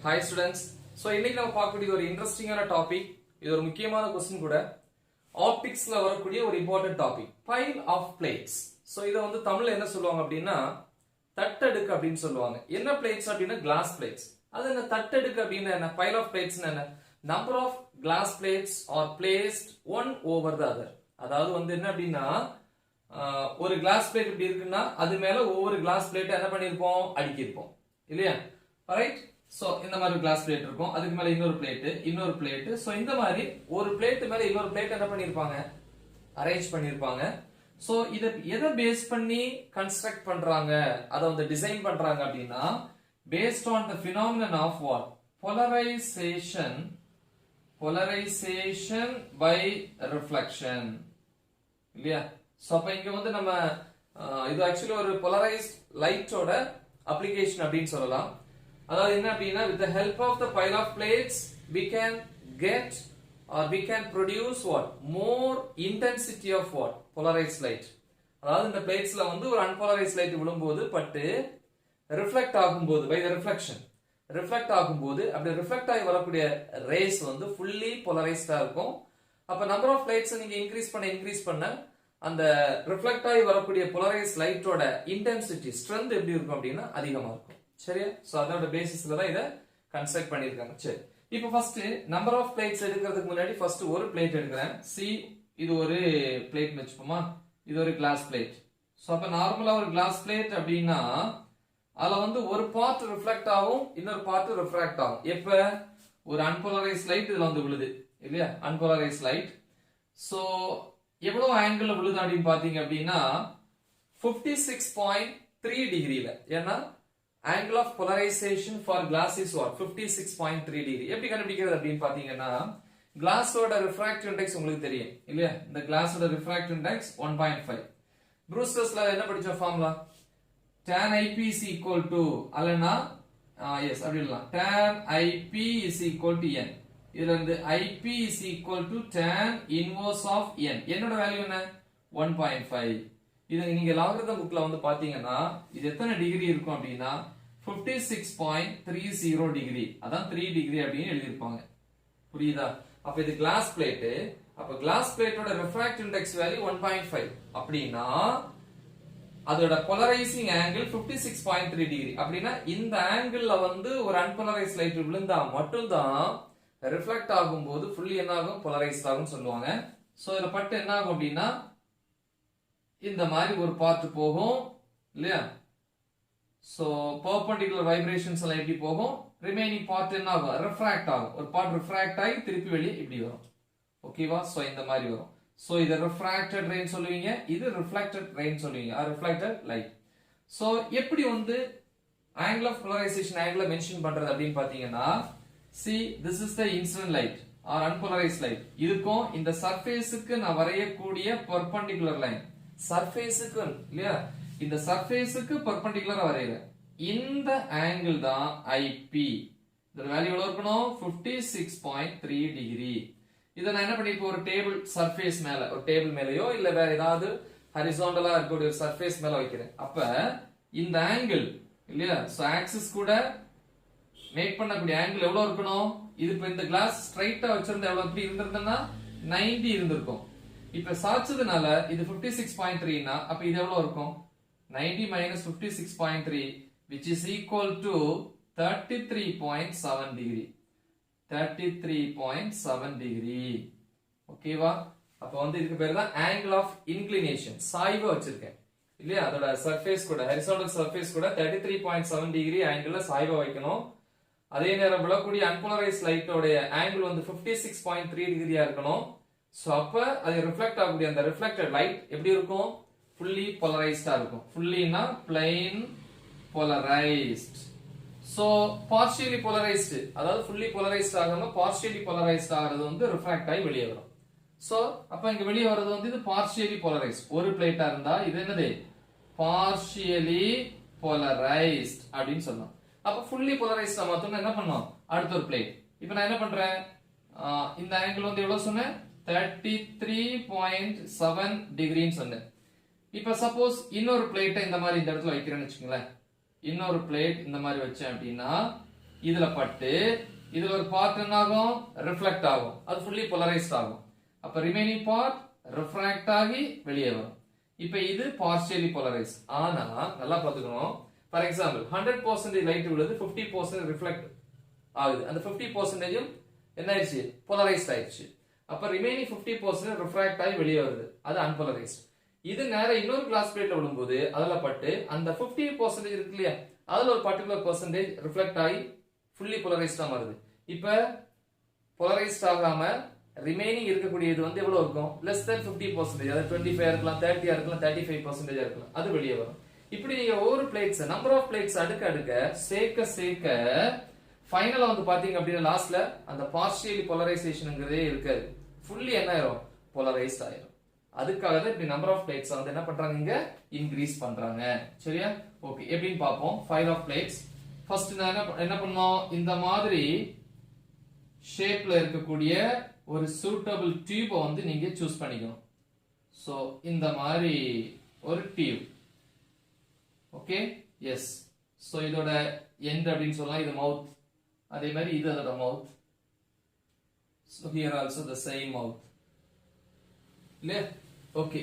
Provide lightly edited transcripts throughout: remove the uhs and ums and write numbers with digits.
Hi students. So இன்னைக்கு நம்ம பார்க்கக்கூடிய ஒரு இன்ட்ரஸ்டிங்கான டாபிக். இது ஒரு முக்கியமான क्वेश्चन கூட. ஆப்டிக்ஸ்ல வரக்கூடிய ஒரு important topic. Pile of plates. So இத வந்து தமிழ்ல என்ன சொல்லுவாங்க அப்படினா தட்டடுக்கு அப்படினு சொல்லுவாங்க. என்ன plates அப்படினா glass plates. அது என்ன தட்டடுக்கு அப்படினா என்ன? Pile of plates என்ன? Number of glass plates are placed one over the other. அதாவது வந்து என்ன அப்படினா ஒரு கிளாஸ் பிளேட் இப்படி இருக்குன்னா அது மேல ஒவ்வொரு கிளாஸ் பிளேட் என்ன பண்ணிருப்போம் அடுக்கி இருப்போம் இல்லையா ரைட் சோ இந்த மாதிரி கிளாஸ் பிளேட் இருக்கும் அதுக்கு மேல இன்னொரு பிளேட் சோ இந்த மாதிரி ஒரு பிளேட் மேல இன்னொரு பிளேட் என்ன பண்ணிருப்பாங்க அரேஞ்ச் பண்ணிருப்பாங்க சோ இத எதை பேஸ் பண்ணி கன்ஸ்ட்ரக்ட் பண்றாங்க அத வந்து டிசைன் பண்றாங்க அப்படினா based on the phenomenon of what polarization by reflection இல்லையா சோ அப்ப இங்க வந்து நம்ம இது एक्चुअली ஒரு polarized light ஓட application அப்படினு சொல்லலாம் அதாவது என்ன அப்படினா with the help of the pile of plates we can get or we can produce what more intensity of what polarized light அதாவது இந்த பிளேட்ஸ்ல வந்து ஒரு unpolarized light விழும்போது பட்டு ரிஃப்ளெக்ட் ஆகும்போது by the reflection ரிஃப்ளெக்ட் ஆகும்போது அப்படி ரிஃப்ளெக்ட் ஆகி வரக்கூடிய ரேஸ் வந்து fully polarized-ஆ இருக்கும் அப்ப நம்பர் ஆஃப் லைட்ஸ் நீங்க இன்கிரீஸ் பண்ண அந்த ரிஃப்ளெக்ட் ஆகி வரக்கூடிய போலரைஸ்ட் லைட்டோட இன்டென்சிட்டி ஸ்ட்ரெngth எப்படி இருக்கும் அப்படினா அதிகமா இருக்கும் சரியா சோ அதோட பேசிஸ்ல தான் இத கன்ஸ்ட்ரக்ட் பண்ணிருக்காங்க சரி இப்போ ஃபர்ஸ்ட் நம்பர் ஆஃப் பிளேட்ஸ் எடுக்கிறதுக்கு முன்னாடி ஃபர்ஸ்ட் ஒரு பிளேட் எடுக்கிறேன் சி இது ஒரு பிளேட் வெச்சுப்போமா இது ஒரு கிளாஸ் பிளேட் சோ அப்ப நார்மலா ஒரு கிளாஸ் பிளேட் அப்படினா அதுல வந்து ஒரு பார்ட் ரிஃப்ளெக்ட் ஆகும் இன்னொரு பார்ட் ரிஃப்ராக்ட் ஆகும் எப்ப ஒரு அன்போலரைஸ்ட் லைட் இதுல வந்து விழுது இல்லையா அன்போலரைஸ்ட் லைட் சோ எவ்வளவு ஆங்கிள் விழுது அப்படின்னு பாத்தீங்க அப்படின்னா 56.3 டிகிரில ஏன்னா angle of polarization for glass is what 56.3 degree எப்படி கண்டுபிடிக்கிறது அப்படின்னு பாத்தீங்கன்னா கிளாஸோட ரிஃப்ராக்டிவ் இண்டெக்ஸ் உங்களுக்கு தெரியும் இல்லையா இந்த கிளாஸோட ரிஃப்ராக்டிவ் இண்டெக்ஸ் 1.5 ப்ரூஸ்டர்ஸ்ல என்ன படிச்சோம் formula tan ip is equal to அல்லனா yes அப்படி இல்லலாம் tan ip is equal to n இதுல இருந்து ip is equal to tan inverse of n என்னோட வேல்யூ என்ன 1.5 இத நீங்க லாகரிதம் புக்ல வந்து பாத்தீங்கன்னா இது எத்தனை டிகிரி இருக்கும் அப்படினா 56.30 டிகிரி அதான் 3 டிகிரி அப்படினு எழுதி இருப்பாங்க புரியுதா அப்ப இது கிளாஸ் பிளேட் அப்ப கிளாஸ் பிளேட்டோட ரிஃப்ராக்டிவ் இண்டெக்ஸ் வேல்யூ 1.5 அப்படினா அதோட போலரைசிங் ஆங்கிள் 56.3 டிகிரி அப்படினா இந்த ஆங்கிள்ல வந்து ஒரு அன்போலரைஸ்ட் லைட் விழுந்தா மட்டும் தான் ரிஃப்ளெக்ட் ஆகும்போது ஃபுல்லி என்ன ஆகும் போலரைஸ்ட் ஆகும் சொல்லுவாங்க சோ இதல பட்டு என்ன ஆகும் அப்படினா இந்த மாதிரி ஒரு பார்ட் போகும் இல்லையா சோ பெர்பெண்டிகுலர் வைப்ரேஷன்ஸ் எல்லாம் எப்படி போகும் ரிமைனிங் பார்ட் என்ன ஆகும் ரிஃப்ராக்ட் ஆகும் ஒரு பார்ட் ரிஃப்ராக்ட் ஆகி திருப்பி வெளியே இப்படி வரும் ஓகேவா சோ இந்த மாதிரி வரும் சோ இது ரிஃப்ராக்டட் ரே சொல்லுவீங்க இது ரிஃப்ளெக்டட் ரே சொல்லுவீங்க ஆர் ரிஃப்ளெக்டட் லைட் சோ எப்படி வந்து angle of polarization angle mention பண்றது அப்படினு பாத்தீங்கன்னா see this is the incident light or unpolarized light இதுக்கும் இந்த சர்ஃபேஸ்க்கு நான் வரையக்கூடிய perpendicular line சர்ஃபேஸ்க்கு இல்லையா இந்த சர்ஃபேஸ்க்கு perpendicular வரையறேன் இந்த ஆங்கிள் தான் IP இதோட வேல்யூ எவ்வளவு இருக்கணும் 56.3 டிகிரி இத நான் என்ன பண்ணிருப்பேன் ஒரு டேபிள் சர்ஃபேஸ் மேல ஒரு டேபிள் மேலயோ இல்ல வேற ஏதாவது ஹரிசாண்டலா இருக்கக்கூடிய ஒரு சர்ஃபேஸ் மேல வைக்கிறேன் அப்ப இந்த ஆங்கிள் இல்லையா சோ ஆக்சிஸ் கூட மேக் பண்ணக்கூடிய ஆங்கிள் எவ்வளவு இருக்கணும் இது இப்ப இந்த கிளாஸ் ஸ்ட்ரைட்டா வச்சிருந்தா எவ்வளவு இப்படி இருந்திருந்தா 90 இருந்திருக்கும் இப்ப சாய்ச்சதுனால இது 56.3 னா அப்ப இது எவ்வளவு இருக்கும் 90 minus 56.3 which is equal to 33.7 degree 33.7 degree ஓகேவா அப்ப வந்து இதுக்கு பேரு தான் angle of inclination சாய்வு வச்சிருக்கேன் இல்லையா அதோட சர்ஃபேஸ் கூட ஹரிசாண்டல் சர்ஃபேஸ் கூட 33.7 டிகிரி ஆங்கிள்ல சாய்வு வைக்கணும் அதே நேரம் விழக்கூடிய அன்போலரைஸ்ட் லைட்டோட ஆங்கிள் வந்து 56.3 டிகிரியா இருக்கணும் சோ அப்ப அது ரிஃப்ளெக்ட் ஆகக்கூடிய அந்த ரிஃப்ளெக்டட் லைட் எப்படி இருக்கும் fully polarized-ஆ இருக்கும் fully-னா plain polarized so partially polarized அதாவது fully polarized ஆகாம partially polarized ஆகிறது வந்து ரிஃப்ராக்ட் ஆகி வெளியே வரும் சோ அப்ப இங்க வெளியே வரது வந்து இது partially polarized ஒரு பிளேட்டா இருந்தா இது என்னது partially polarized அப்படினு சொல்லலாம் அப்ப fully polarized மாத்தணும் என்ன பண்ணோம் அடுத்த ஒரு பிளேட் இப்போ நான் என்ன பண்றேன் இந்த ஆங்கிள் வந்து எவ்வளவு சொன்னேன் 33.7 டிகிரின்னு சொன்னேன் இப்ப சப்போஸ் இன்னொரு பிளேட்டை இந்த மாதிரி இந்த இடத்துல வைக்கிறேன்னு வெச்சுங்களேன் இன்னொரு பிளேட் இந்த மாதிரி வச்சேன் அப்படினா இதுல பட்டு இதுல ஒரு பார்ட் என்ன ஆகும் ரிஃப்ளெக்ட் ஆகும் அது ஃபுல்லி போலரைஸ்ட் ஆகும் அப்ப ரிமைனிங் பார்ட் ரிஃப்ராக்ட் ஆகி வெளியே வரும் இப்ப இது பார்ஷியலி போலரைஸ் ஆனா நல்லா பாத்துக்கணும் ஃபார் எக்ஸாம்பிள் 100% லைட் உள்ளது 50% ரிஃப்ளெக்ட் ஆகுது அந்த 50% என்ன ஆயிடுச்சு போலரைஸ்ட் ஆயிடுச்சு அப்ப ரிமைனிங் 50% ரிஃப்ராக்ட் ஆகி வெளியே வருது அது அன்போலரைஸ்ட் இது நேரா இன்னொரு கிளாஸ் பிளேட்ல விடும்போது அதுல பட்டு அந்த 50% இருக்கு இல்லையா அதுல ஒரு பர்టిక్యులர் பெர்சன்டேஜ் ரிஃப்ளெக்ட் ஆகி ஃபுல்லி போலரைஸ்டா மாறுது இப்ப போலரைஸ்ட் ஆகாம ரிமைனிங் இருக்கக்கூடியது வந்து எவ்வளவு இருக்கும் less than 50% அதாவது 25 இருக்கலாம் 30 இருக்கலாம் 35% இருக்கலாம் அது வெளியே வரும் இப்படி நீங்க ஒவ்வொரு பிளேட்ஸ் நம்பர் ஆஃப் பிளேட்ஸ் அடுக்க அடுக்க சேர்க்க ஃபைனலா வந்து பாத்தீங்க அப்படின்னா லாஸ்ட்ல அந்த பார்ஷியலி போலரைசேஷன்ங்கிறதே இருக்காது ஃபுல்லி என்ன ஆயிரும் போலரைஸ்ட் ஆயிரும் அதுக்காக தான் இப்படி நம்பர் ஆஃப் பிளேட்ஸ் வந்து என்ன பண்றாங்க இங்க இன்கிரீஸ் பண்றாங்க சரியா ஓகே எப்படின்னு பாப்போம் ஃபைல் ஆஃப் பிளேட்ஸ் ஃபர்ஸ்ட் நான் என்ன பண்ணோம் இந்த மாதிரி ஷேப்ல இருக்கக்கூடிய ஒரு சூட்டபிள் டியூப் வந்து நீங்க சூஸ் பண்ணிக்கணும் சோ இந்த மாதிரி ஒரு டியூப் ஓகே எஸ் சோ இதோட எண்ட் அப்படினு சொல்லலாம் இது மவுத் அதே மாதிரி இது அதோட mouth so here also the same mouth இல்லையா ஓகே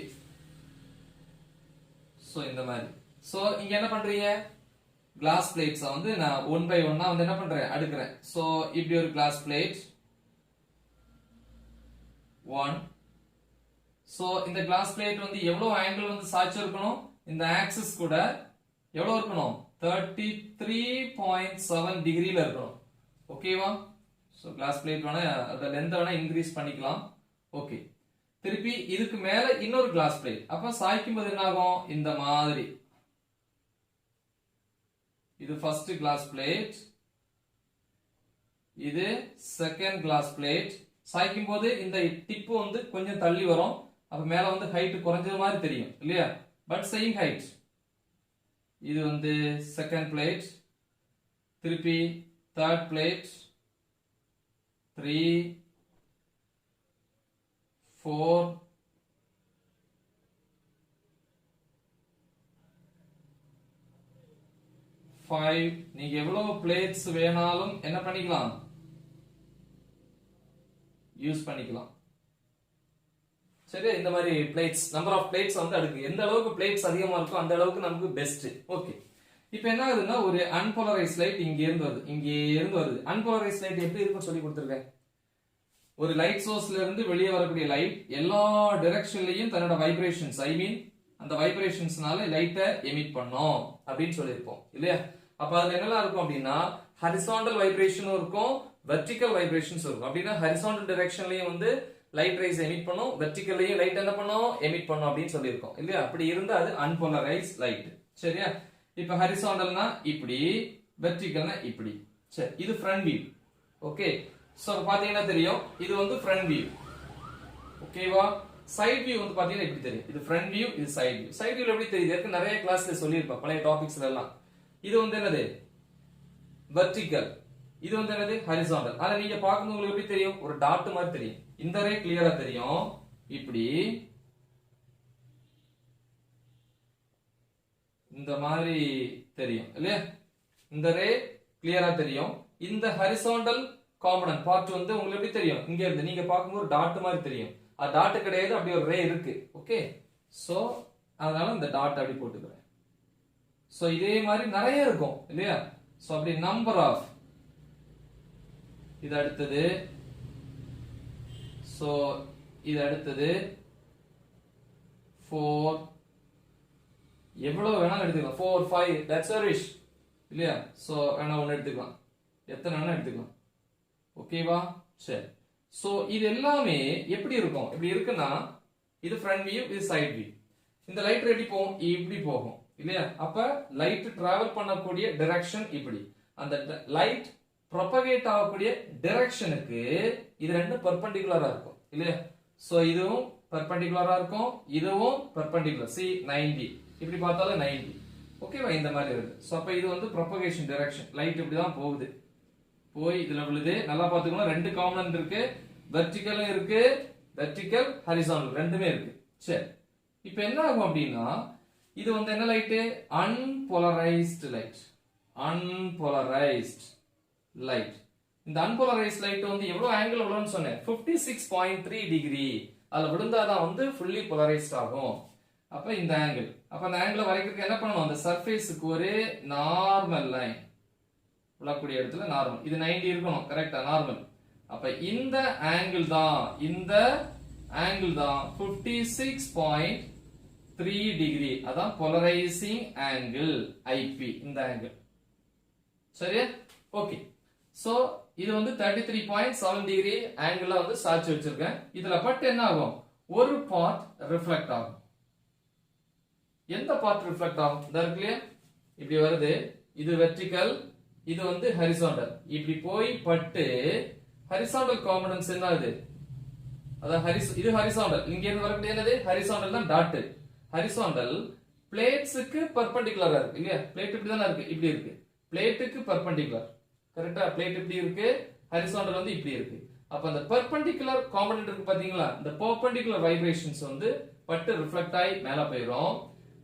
சோ இந்த மாதிரி சோ இங்க என்ன பண்றீங்க கிளாஸ் பிளேட்ஸ் வந்து நான் ஒன் பை ஒன்னா வந்து என்ன பண்றேன் அடுக்குறேன் சோ இப்படி ஒரு கிளாஸ் பிளேட் 1 சோ இந்த கிளாஸ் பிளேட் வந்து எவ்வளவு ஆங்கிள் வந்து சாய்ச்சு இருக்கணும் இந்த ஆக்சிஸ் கூட எவ்வளவு இருக்கணும் 33.7 டிகிரில இருக்கணும் ஓகேவா சோ கிளாஸ் பிளேட் வேணா அத லெந்த் வேணா இன்கிரீஸ் பண்ணிக்கலாம் ஓகே திருப்பி இதுக்கு மேல இன்னொரு கிளாஸ் பிளேட் அப்ப சாய்க்கும் போது என்ன ஆகும் இந்த மாதிரி இது ஃபர்ஸ்ட் கிளாஸ் பிளேட் இது செகண்ட் கிளாஸ் பிளேட் சாய்க்கும் போது இந்த டிப் வந்து கொஞ்சம் தள்ளி வரும் அப்ப மேல வந்து ஹைட் குறைஞ்ச மாதிரி தெரியும் இல்லையா பட் சேம் ஹைட் இது வந்து செகண்ட் பிளேட் திருப்பி தேர்ட் பிளேட் 3 4 5 நீங்க எவ்வளவு பிளேட்ஸ் வேணாலும் என்ன பண்ணிக்கலாம் யூஸ் பண்ணிக்கலாம் சரியா இந்த மாதிரி பிளேட்ஸ் நம்பர் ஆஃப் பிளேட்ஸ் வந்து அடுக்கு எந்த அளவுக்கு பிளேட்ஸ் அதிகமா இருக்கோ அந்த அளவுக்கு நமக்கு பெஸ்ட் ஓகே இப்போ என்ன ஆகுதுன்னா ஒரு அன்போலரைஸ்ட் லைட் இங்க இருந்து வருது அன்போலரைஸ்ட் லைட் எப்படி இருக்குன்னு சொல்லி கொடுத்திருக்கேன் ஒரு லைட் சோர்ஸ்ல இருந்து வெளியே வரக்கூடிய லைட் எல்லா டைரக்ஷன்லயும் தன்னோட வைப்ரேஷன்ஸ் ஐ மீன் அந்த வைப்ரேஷன்ஸ்னால லைட்டை எமிட் பண்ணோம் அப்படின்னு சொல்லியிருப்போம் இல்லையா அப்ப அதுல என்னெல்லாம் இருக்கும் அப்படின்னா ஹரிசாண்டல் வைப்ரேஷனும் இருக்கும் வெர்டிகல் வைப்ரேஷன்ஸ் இருக்கும் அப்படின்னா ஹரிசாண்டல் டைரக்ஷன்லயும் வந்து லைட் ரேஸ் எமிட் பண்ணும் வெர்டிகல்லையும் லைட் என்ன பண்ணும் எமிட் பண்ணும் அப்படின்னு சொல்லியிருக்கோம் இல்லையா அப்படி இருந்தா அது அன்போலரைஸ் லைட் சரியா இப்ப ஹரிசாண்டல்னா இப்படி வெர்டிகல்னா இப்படி சரி இது ஃப்ரண்ட் வியூ ஓகே சோ பாத்தீங்கன்னா தெரியும் இது வந்து ஃப்ரண்ட் வியூ ஓகேவா சைடு வியூ வந்து பாத்தீங்கன்னா இப்படி தெரியும் இது ஃப்ரண்ட் வியூ இது சைடு வியூல எப்படி தெரியுது இருக்கு நிறைய கிளாஸ்ல சொல்லியிருப்பேன் பழைய டாபிக்ஸ்ல எல்லாம் இது வந்து என்னது வெர்டிகல் இது வந்து என்னது ஹரிசாண்டல் அத நீங்க பாக்கும்போது உங்களுக்கு எப்படி தெரியும் ஒரு டாட் மாதிரி தெரியும் இந்த ரே கிளியரா தெரியும் இப்படி இந்த மாதிரி தெரியும் இல்லையா இந்த ரே கிளியரா தெரியும் இந்த ஹரிசாண்டல் காம்பனன்ட் பார்ட் வந்து உங்களுக்கு எப்படி தெரியும் இங்க இருந்து நீங்க பாக்கும்போது டாட் மாதிரி தெரியும் அது டாட் கிடையாது அப்படி ஒரு ரே இருக்கு ஓகே சோ அதனால இந்த டாட் அப்படி போட்டுக்கிறேன் சோ இதே மாதிரி நிறைய இருக்கும் இல்லையா சோ அப்படி நம்பர் ஆஃப் இது அடுத்தது சோ இது அடுத்தது 4 எவ்வளவு வேணாலும் எடுத்துக்கலாம் 4 5 that's a wish இல்லையா சோ வேணா ஒன்னு எடுத்துக்கலாம் எத்தனை வேணா எடுத்துக்கலாம் ஓகேவா சரி சோ இது எல்லாமே எப்படி இருக்கும் இப்படி இருக்குன்னா இது ஃப்ரண்ட் வியூ இது சைடு வியூ இந்த லைட் எப்படி போகும் இப்படி போகும் இல்லையா அப்ப லைட் டிராவல் பண்ணக்கூடிய டைரக்ஷன் இப்படி அந்த லைட் ப்ரொபகேட் ஆகக்கூடிய டைரக்ஷனுக்கு இது ரெண்டும் பெர்பெண்டிகுலரா இருக்கும் இல்லையா சோ இதுவும் பெர்பெண்டிகுலரா இருக்கும் இதுவும் பெர்பெண்டிகுலர் see 90 இப்படி பார்த்தாலும் 90 ஓகேவா இந்த மாதிரி இருக்கு சோ அப்ப இது வந்து ப்ரொபகேஷன் டைரக்ஷன் லைட் இப்படி தான் போகுது போய் இதுல விழுது நல்லா பாத்துக்கணும் ரெண்டு காம்பனன்ட் இருக்கு வெர்டிகலும் இருக்கு வெர்டிகல் ஹரிசாண்டல் ரெண்டுமே இருக்கு சரி இப்போ என்ன ஆகும் அப்படின்னா இது வந்து என்ன லைட் அன்போலரைஸ்டு லைட் அன்போலரைஸ்ட் லைட். இந்த அன்போலரைஸ்ட் லைட் வந்து எவ்வளவு ஆங்கிள் எவ்வளவுன்னு சொன்னேன் 56.3 டிகிரி. அதுல விழுந்தாதான் வந்து ஃபுல்லி போலரைஸ்ட் ஆகும். அப்ப இந்த ஆங்கிள், அப்ப அந்த ஆங்கிள் வரைக்கிறதுக்கு என்ன பண்ணணும், அந்த சர்ஃபேஸ்க்கு ஒரு நார்மல் லைன் விழக்கூடிய இடத்துல நார்மல், இது 90 இருக்கணும் கரெக்டா, நார்மல். அப்ப இந்த ஆங்கிள் தான் 56.3 டிகிரி, அதான் போலரைசிங் ஆங்கிள் ஐபி, இந்த ஆங்கிள். சரியா? ஓகே. சோ இது வந்து 33.7 டிகிரி ஆங்கிள் வந்து சாட்சி வச்சிருக்கேன். இதுல பட்டு என்ன ஆகும், ஒரு பார்ட் ரிஃப்ளெக்ட் ஆகும். எந்த பார்ட் ரிஃப்ளெக்ட் ஆகும், இதா இருக்கு இல்லையா, இப்படி வருது, இது வெர்டிகல், இது வந்து ஹரிசாண்டல், இப்படி போய் பட்டு ஹரிசாண்டல் காம்பனன்ட்ஸ் என்ன ஆகுது, அதான் இது ஹரிசாண்டல், இங்க இருந்து வரக்கூடிய என்னது ஹரிசாண்டல் தான் டாட். ஹரிசாண்டல் பிளேட்ஸ்க்கு பெர்பெண்டிகுலரா இருக்கு இல்லையா, பிளேட் இப்படி தானே இருக்கு, இப்படி இருக்கு, பிளேட்டுக்கு பெர்பெண்டிகுலர் கரெக்டா, பிளேட் இப்படி இருக்கு, ஹரிசாண்டல் வந்து இப்படி இருக்கு. அப்ப அந்த பெர்பெண்டிகுலர் காம்பனன்ட் இருக்கு பாத்தீங்களா, இந்த பெர்பெண்டிகுலர் வைப்ரேஷன்ஸ் வந்து பட்டு ரிஃப்ளெக்ட் ஆகி மேல போயிடும்.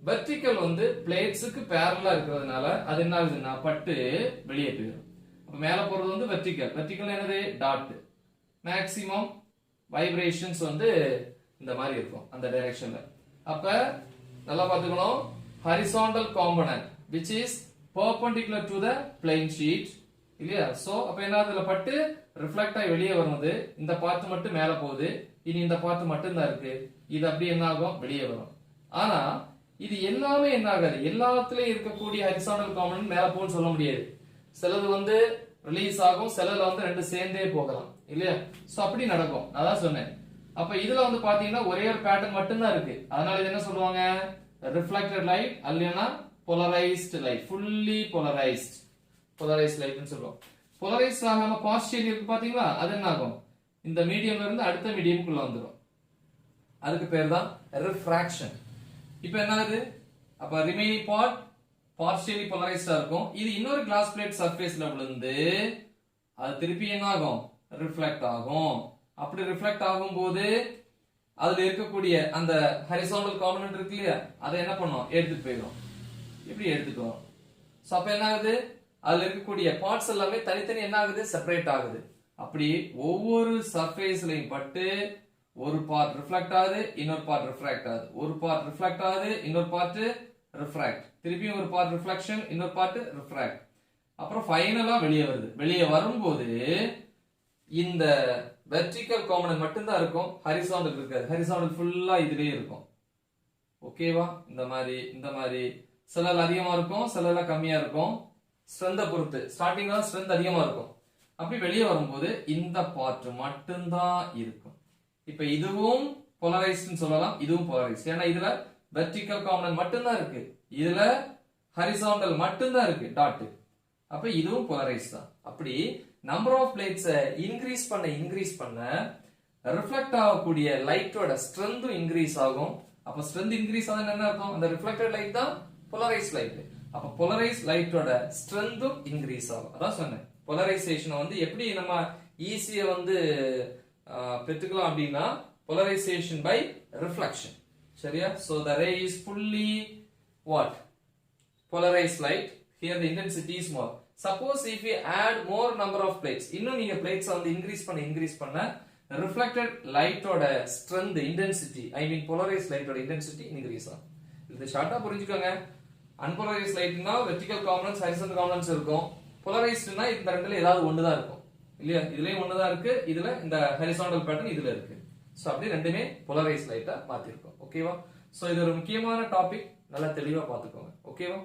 வெர்டிகல் வந்து பிளேட்ஸ்க்கு பேரலா இருக்கிறதுனால அது என்ன ஆகுதுன்னா பட்டு வெளியே போயிடும். அப்ப மேல போறது வந்து வெர்டிகல், வெர்டிகல் என்னது டாட். மேக்ஸிமம் வைப்ரேஷன்ஸ் வந்து இந்த மாதிரி இருக்கும் அந்த டைரக்ஷன்ல. அப்ப நல்லா பாத்துக்கணும், horizontal component which is perpendicular to the plane sheet இல்லையா. சோ அப்ப என்ன அதுல பட்டு ரிஃப்ளெக்ட் ஆகி வெளியே வருது, இந்த பார்ட் மட்டும் மேல போகுது, இனி இந்த பார்ட் மட்டும் தான் இருக்கு, இது அப்படியே என்ன ஆகும் வெளியே வரும். ஆனா இது எல்லாமே என்ன ஆகாது, எல்லாத்துலயும் இருக்கக்கூடிய ஹரிசாண்டல் காம்பனன்ட் மேல போன்னு சொல்ல முடியாது. சிலது வந்து ரிலீஸ் ஆகும், சிலதுல வந்து ரெண்டு சேர்ந்தே போகலாம் இல்லையா. சோ அப்படி நடக்கும், நான் தான் சொன்னேன். அப்ப இதுல வந்து பாத்தீங்கன்னா ஒரே ஒரு பேட்டர்ன் மட்டும் தான் இருக்கு, அதனால இது என்ன சொல்லுவாங்க, ரிஃப்ளெக்டட் லைட் அல்லனா polarised light, fully polarised, polarised லைட்னு சொல்லுவோம். போலரைஸ்ட் ஆகாம பார்ஷியல் இருக்கு பாத்தீங்களா, அது என்ன ஆகும், இந்த மீடியம்ல இருந்து அடுத்த மீடியம்க்குள்ள வந்துடும், அதுக்கு பேர் தான் ரிஃப்ராக்ஷன். இப்போ என்ன ஆகுது, அப்ப ரிமைனிங் பார்ட் பார்ஷியலி போலரைஸ்டா இருக்கும், இது இன்னொரு கிளாஸ் பிளேட் சர்ஃபேஸ்ல விழுந்து அது திருப்பி என்ன ஆகும் ரிஃப்ளெக்ட் ஆகும். அப்படி ரிஃப்ளெக்ட் ஆகும்போது அதுல இருக்கக்கூடிய அந்த ஹரிசாண்டல் காம்பனன்ட் இருக்கு இல்லையா, அதை என்ன பண்ணும் எடுத்துட்டு போயிடும், இப்படி எடுத்துட்டு வரும். சோ அப்ப என்ன ஆகுது, அதுல இருக்கக்கூடிய பார்ட்ஸ் எல்லாமே தனித்தனி என்ன ஆகுது செப்பரேட் ஆகுது. அப்படி ஒவ்வொரு சர்ஃபேஸ்லயும் பட்டு ஒரு பார்ட் ரிஃப்ளெக்ட் ஆகுது, இன்னொரு பார்ட் ரிஃப்ராக்ட் ஆகுது, ஒரு பார்ட் ரிஃப்ளெக்ட் ஆகுது, இன்னொரு பார்ட் ரிஃப்ராக்ட், திருப்பியும் ஒரு பார்ட் ரிஃப்ளெக்ஷன், இன்னொரு பார்ட் ரிஃப்ராக்ட், அப்புறம் ஃபைனலா வெளியே வருது. வெளியே வரும்போது இந்த வெர்டிகல் காம்பனன்ட் மட்டும் தான் இருக்கும், ஹரிசாண்டல் இருக்காது, ஹரிசாண்டல் ஃபுல்லா இதுலயே இருக்கும். ஓகேவா, இந்த மாதிரி சிலர் அதிகமா இருக்கும், சிலர்ல கம்மியா இருக்கும், ஸ்ட்ரென்த்தை பொறுத்து. ஸ்டார்டிங்ல ஸ்ட்ரென்த் அதிகமா இருக்கும். அப்படி வெளியே வரும்போது இந்த பார்ட் மட்டும்தான் இருக்கும். இப்ப இதுவும் போலரைஸ்ட்னு சொல்லலாம், இதுவும் போலரைஸ்ட். ஏன்னா இதுல வெர்டிகல் காம்பனன்ட் மட்டும்தான் இருக்கு, இதுல ஹரிசாண்டல் மட்டும்தான் இருக்கு டாட். அப்ப இதுவும் போலரைஸ்ட் தான். அப்படி நம்பர் ஆஃப் பிளேட்ஸ் இன்க்ரீஸ் பண்ண ரிஃப்ளெக்ட் ஆகக்கூடிய லைட்டோட ஸ்ட்ரென்த்தும் இன்க்ரீஸ் ஆகும். அப்ப ஸ்ட்ரென்த் இன்க்ரீஸ் ஆகுது என்ன அர்த்தம், அந்த ரிஃப்ளெக்டட் லைட் தான் போலரைஸ்ட் லைட். அப்ப போலரைஸ்ட் லைட்டோட ஸ்ட்ரென்த்தும் இன்க்ரீஸ் ஆகும். அதான் சொன்னேன், போலரைசேஷனை வந்து எப்படி நம்ம ஈஸியா வந்து பெற்றுக்கலாம் அப்படின்னா போலரைசேஷன் பை ரிஃப்ளெக்ஷன். சரியா? So the ray is fully what? Polarized light. Here the intensity is more. Suppose if we add more number of plates, இன்னும் நீங்க plates வந்து increase பண்ண reflected light ஓட strength, intensity, I mean polarized light ஓட intensity increase ஆகும். இது ஷார்ட்டா புரிஞ்சுக்கோங்க. unpolarized lightனா vertical components, horizontal components இருக்கும். polarizedனா இந்த ரெண்டுல ஏதாவது ஒன்னு தான் இருக்கும் இல்லையா. இதுலயும் ஒன்னு தான் இருக்கு, இதுல இந்த horizontal pattern இதுல இருக்கு. சோ அப்படி ரெண்டுமே polarized light-ஆ மாத்திருக்கோம். ஓகேவா? சோ இது ஒரு முக்கியமான டாபிக், நல்லா தெளிவா பாத்துக்கோங்க. ஓகேவா?